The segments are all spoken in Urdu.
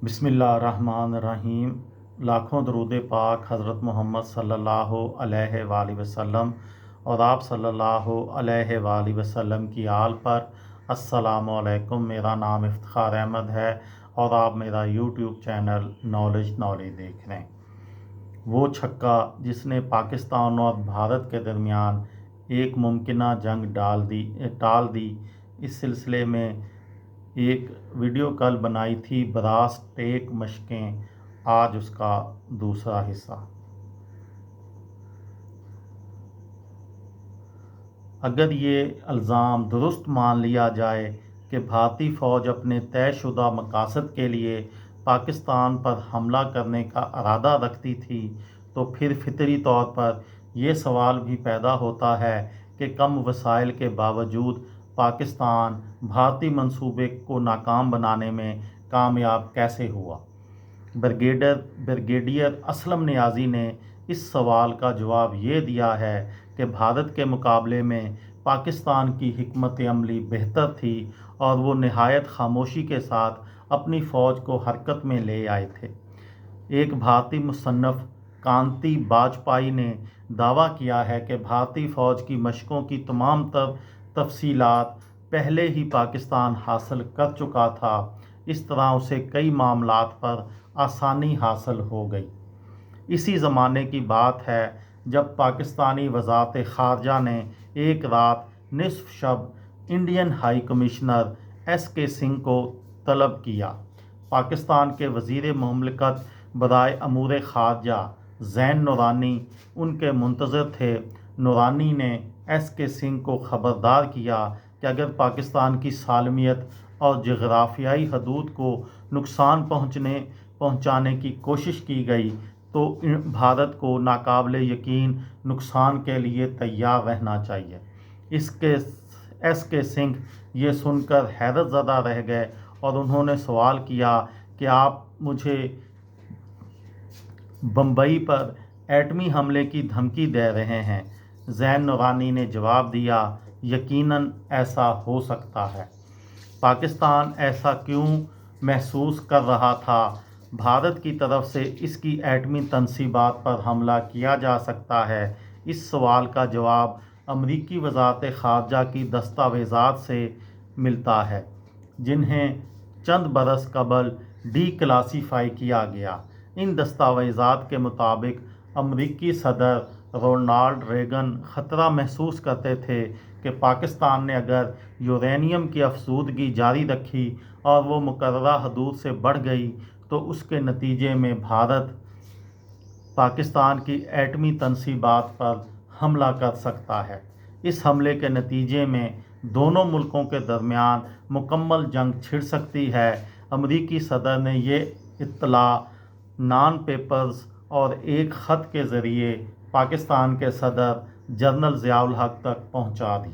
بسم اللہ الرحمن الرحیم۔ لاکھوں درود پاک حضرت محمد صلی اللہ علیہ وآلہ وسلم اور آپ صلی اللہ علیہ وآلہ وسلم کی آل پر۔ السلام علیکم، میرا نام افتخار احمد ہے اور آپ میرا یوٹیوب چینل نالج دیکھ رہے ہیں۔ وہ چھکا جس نے پاکستان اور بھارت کے درمیان ایک ممکنہ جنگ ٹال دی۔ اس سلسلے میں ایک ویڈیو کل بنائی تھی، براس ٹیک مشقیں، آج اس کا دوسرا حصہ۔ اگر یہ الزام درست مان لیا جائے کہ بھارتی فوج اپنے طے شدہ مقاصد کے لیے پاکستان پر حملہ کرنے کا ارادہ رکھتی تھی، تو پھر فطری طور پر یہ سوال بھی پیدا ہوتا ہے کہ کم وسائل کے باوجود پاکستان بھارتی منصوبے کو ناکام بنانے میں کامیاب کیسے ہوا؟ بریگیڈیئر اسلم نیازی نے اس سوال کا جواب یہ دیا ہے کہ بھارت کے مقابلے میں پاکستان کی حکمت عملی بہتر تھی اور وہ نہایت خاموشی کے ساتھ اپنی فوج کو حرکت میں لے آئے تھے۔ ایک بھارتی مصنف کانتی باجپائی نے دعویٰ کیا ہے کہ بھارتی فوج کی مشقوں کی تمام تر تفصیلات پہلے ہی پاکستان حاصل کر چکا تھا، اس طرح اسے کئی معاملات پر آسانی حاصل ہو گئی۔ اسی زمانے کی بات ہے جب پاکستانی وزارت خارجہ نے ایک رات نصف شب انڈین ہائی کمشنر ایس کے سنگھ کو طلب کیا۔ پاکستان کے وزیر مملکت برائے امور خارجہ زین نورانی ان کے منتظر تھے۔ نورانی نے ایس کے سنگھ کو خبردار کیا کہ اگر پاکستان کی سالمیت اور جغرافیائی حدود کو نقصان پہنچانے کی کوشش کی گئی تو بھارت کو ناقابل یقین نقصان کے لیے تیار رہنا چاہیے۔ ایس کے سنگھ یہ سن کر حیرت زدہ رہ گئے اور انہوں نے سوال کیا کہ آپ مجھے بمبئی پر ایٹمی حملے کی دھمکی دے رہے ہیں؟ زین نورانی نے جواب دیا، یقیناً ایسا ہو سکتا ہے۔ پاکستان ایسا کیوں محسوس کر رہا تھا؟ بھارت کی طرف سے اس کی ایٹمی تنصیبات پر حملہ کیا جا سکتا ہے۔ اس سوال کا جواب امریکی وزارت خارجہ کی دستاویزات سے ملتا ہے، جنہیں چند برس قبل ڈی کلاسیفائی کیا گیا۔ ان دستاویزات کے مطابق امریکی صدر رونالڈ ریگن خطرہ محسوس کرتے تھے کہ پاکستان نے اگر یورینیم کی افزودگی جاری رکھی اور وہ مقررہ حدود سے بڑھ گئی تو اس کے نتیجے میں بھارت پاکستان کی ایٹمی تنصیبات پر حملہ کر سکتا ہے۔ اس حملے کے نتیجے میں دونوں ملکوں کے درمیان مکمل جنگ چھڑ سکتی ہے۔ امریکی صدر نے یہ اطلاع نان پیپرز اور ایک خط کے ذریعے پاکستان کے صدر جنرل ضیاء الحق تک پہنچا دی۔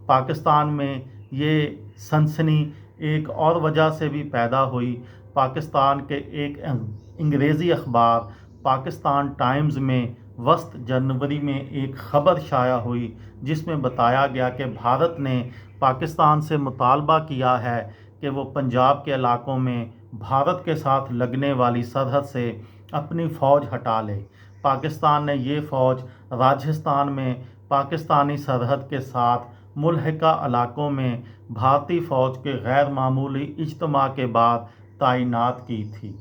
پاکستان میں یہ سنسنی ایک اور وجہ سے بھی پیدا ہوئی۔ پاکستان کے ایک انگریزی اخبار پاکستان ٹائمز میں وسط جنوری میں ایک خبر شائع ہوئی جس میں بتایا گیا کہ بھارت نے پاکستان سے مطالبہ کیا ہے کہ وہ پنجاب کے علاقوں میں بھارت کے ساتھ لگنے والی سرحد سے اپنی فوج ہٹا لے۔ پاکستان نے یہ فوج راجستھان میں پاکستانی سرحد کے ساتھ ملحقہ علاقوں میں بھارتی فوج کے غیر معمولی اجتماع کے بعد تعینات کی تھی۔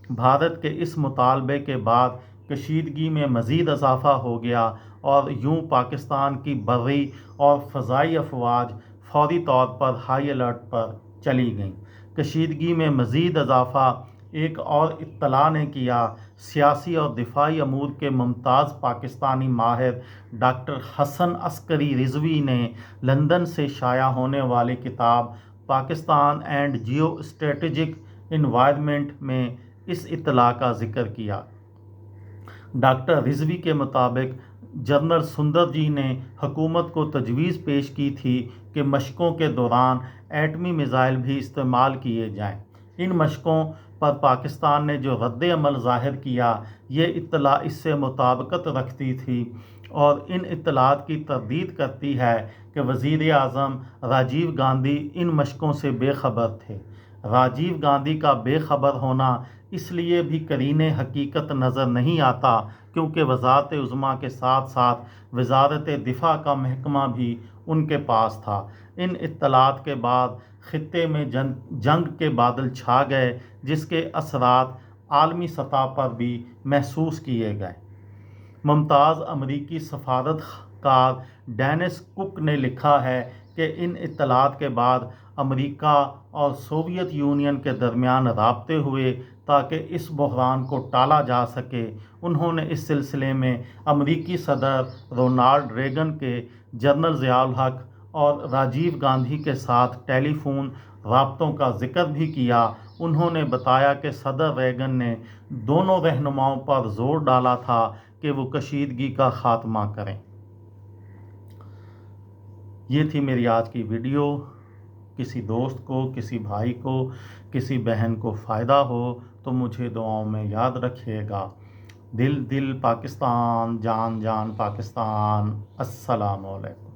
بھارت کے اس مطالبے کے بعد کشیدگی میں مزید اضافہ ہو گیا اور یوں پاکستان کی بری اور فضائی افواج فوری طور پر ہائی الرٹ پر چلی گئیں۔ کشیدگی میں مزید اضافہ ایک اور اطلاع نے کیا۔ سیاسی اور دفاعی امور کے ممتاز پاکستانی ماہر ڈاکٹر حسن عسکری رضوی نے لندن سے شائع ہونے والی کتاب Pakistan and geo strategic environment میں اس اطلاع کا ذکر کیا۔ ڈاکٹر رضوی کے مطابق جنرل سندر جی نے حکومت کو تجویز پیش کی تھی کہ مشقوں کے دوران ایٹمی میزائل بھی استعمال کیے جائیں۔ ان مشقوں پر پاکستان نے جو رد عمل ظاہر کیا، یہ اطلاع اس سے مطابقت رکھتی تھی اور ان اطلاعات کی تردید کرتی ہے کہ وزیر اعظم راجیو گاندھی ان مشقوں سے بے خبر تھے۔ راجیو گاندھی کا بے خبر ہونا اس لیے بھی قرین حقیقت نظر نہیں آتا کیونکہ وزارت عظمیٰ کے ساتھ ساتھ وزارت دفاع کا محکمہ بھی ان کے پاس تھا۔ ان اطلاعات کے بعد خطے میں جنگ کے بادل چھا گئے، جس کے اثرات عالمی سطح پر بھی محسوس کیے گئے۔ ممتاز امریکی سفارتکار ڈینس کک نے لکھا ہے کہ ان اطلاعات کے بعد امریکہ اور سوویت یونین کے درمیان رابطے ہوئے تاکہ اس بحران کو ٹالا جا سکے۔ انہوں نے اس سلسلے میں امریکی صدر رونالڈ ریگن کے، جنرل ضیاء الحق اور راجیو گاندھی کے ساتھ ٹیلی فون رابطوں کا ذکر بھی کیا۔ انہوں نے بتایا کہ صدر ریگن نے دونوں رہنماؤں پر زور ڈالا تھا کہ وہ کشیدگی کا خاتمہ کریں۔ یہ تھی میری آج کی ویڈیو۔ کسی دوست کو، کسی بھائی کو، کسی بہن کو فائدہ ہو تو مجھے دعاؤں میں یاد رکھیے گا۔ دل دل پاکستان، جان جان پاکستان۔ السلام علیکم۔